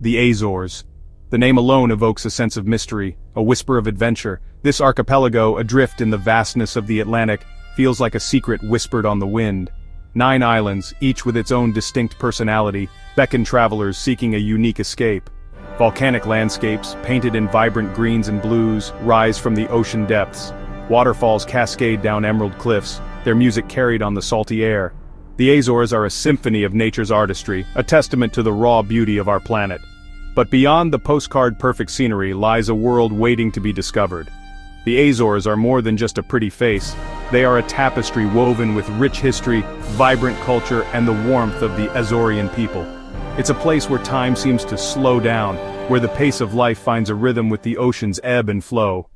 The Azores. The name alone evokes a sense of mystery, a whisper of adventure. This archipelago, adrift in the vastness of the Atlantic, feels like a secret whispered on the wind. 9 islands, each with its own distinct personality, beckon travelers seeking a unique escape. Volcanic landscapes, painted in vibrant greens and blues, rise from the ocean depths. Waterfalls cascade down emerald cliffs, their music carried on the salty air. The Azores are a symphony of nature's artistry, a testament to the raw beauty of our planet. But beyond the postcard-perfect scenery lies a world waiting to be discovered. The Azores are more than just a pretty face. They are a tapestry woven with rich history, vibrant culture, and the warmth of the Azorean people. It's a place where time seems to slow down, where the pace of life finds a rhythm with the ocean's ebb and flow.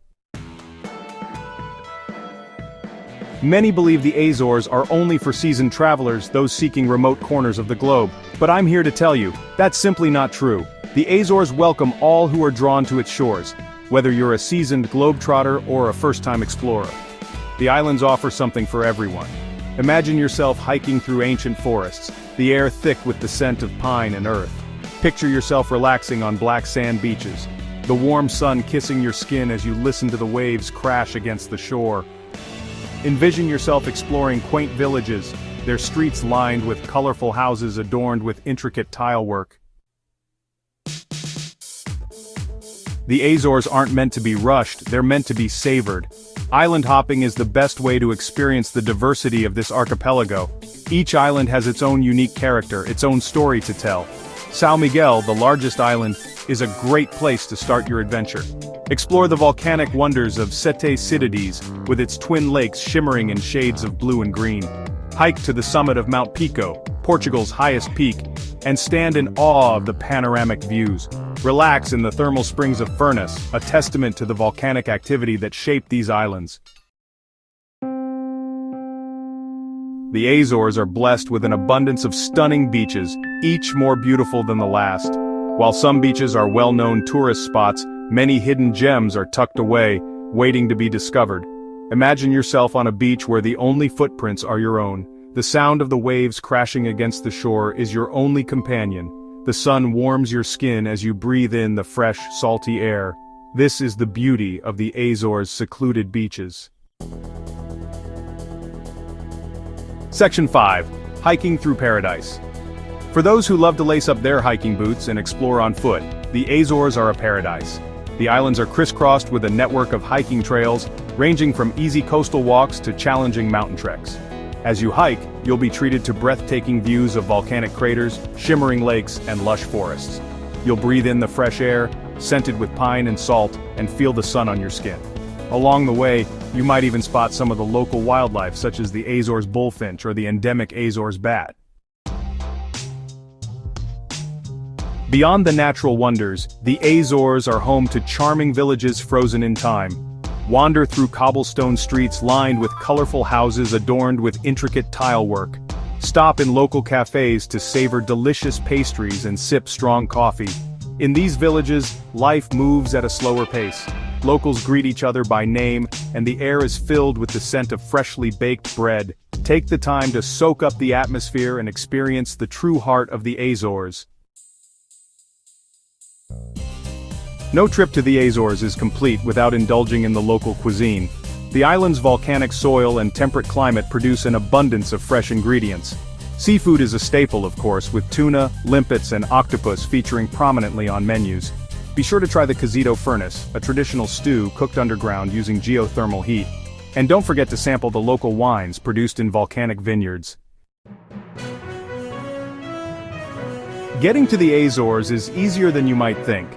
Many believe the Azores are only for seasoned travelers, those seeking remote corners of the globe. But I'm here to tell you, that's simply not true. The Azores welcome all who are drawn to its shores, whether you're a seasoned globetrotter or a first-time explorer. The islands offer something for everyone. Imagine yourself hiking through ancient forests, the air thick with the scent of pine and earth. Picture yourself relaxing on black sand beaches, the warm sun kissing your skin as you listen to the waves crash against the shore. Envision yourself exploring quaint villages, their streets lined with colorful houses adorned with intricate tilework. The Azores aren't meant to be rushed, they're meant to be savored. Island hopping is the best way to experience the diversity of this archipelago. Each island has its own unique character, its own story to tell. São Miguel, the largest island, is a great place to start your adventure. Explore the volcanic wonders of Secluded, with its twin lakes shimmering in shades of blue and green. Hike to the summit of Mount Pico, Portugal's highest peak, and stand in awe of the panoramic views. Relax in the thermal springs of Furnace, a testament to the volcanic activity that shaped these islands. The Azores are blessed with an abundance of stunning beaches, each more beautiful than the last. While some beaches are well-known tourist spots, many hidden gems are tucked away, waiting to be discovered. Imagine yourself on a beach where the only footprints are your own. The sound of the waves crashing against the shore is your only companion. The sun warms your skin as you breathe in the fresh, salty air. This is the beauty of the Azores' secluded beaches. Section 5. Hiking through Paradise. For those who love to lace up their hiking boots and explore on foot, the Azores are a paradise. The islands are crisscrossed with a network of hiking trails, ranging from easy coastal walks to challenging mountain treks. As you hike, you'll be treated to breathtaking views of volcanic craters, shimmering lakes, and lush forests. You'll breathe in the fresh air, scented with pine and salt, and feel the sun on your skin. Along the way, you might even spot some of the local wildlife such as the Azores bullfinch or the endemic Azores bat. Beyond the natural wonders, the Azores are home to charming villages frozen in time. Wander through cobblestone streets lined with colorful houses adorned with intricate tilework. Stop in local cafes to savor delicious pastries and sip strong coffee. In these villages, life moves at a slower pace. Locals greet each other by name, and the air is filled with the scent of freshly baked bread. Take the time to soak up the atmosphere and experience the true heart of the Azores. No trip to the Azores is complete without indulging in the local cuisine. The island's volcanic soil and temperate climate produce an abundance of fresh ingredients. Seafood is a staple, of course, with tuna, limpets, and octopus featuring prominently on menus. Be sure to try the cozito furnace, a traditional stew cooked underground using geothermal heat. And don't forget to sample the local wines produced in volcanic vineyards. Getting to the Azores is easier than you might think.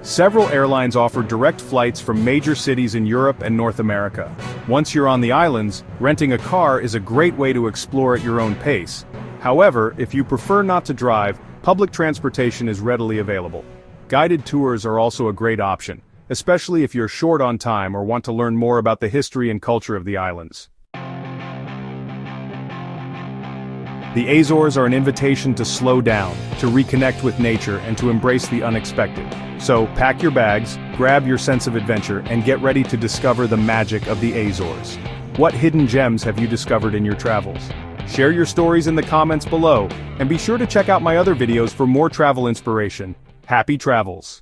Several airlines offer direct flights from major cities in Europe and North America. Once you're on the islands, renting a car is a great way to explore at your own pace. However, if you prefer not to drive, public transportation is readily available. Guided tours are also a great option, especially if you're short on time or want to learn more about the history and culture of the islands. The Azores are an invitation to slow down, to reconnect with nature, and to embrace the unexpected. So, pack your bags, grab your sense of adventure, and get ready to discover the magic of the Azores. What hidden gems have you discovered in your travels? Share your stories in the comments below, and be sure to check out my other videos for more travel inspiration. Happy travels!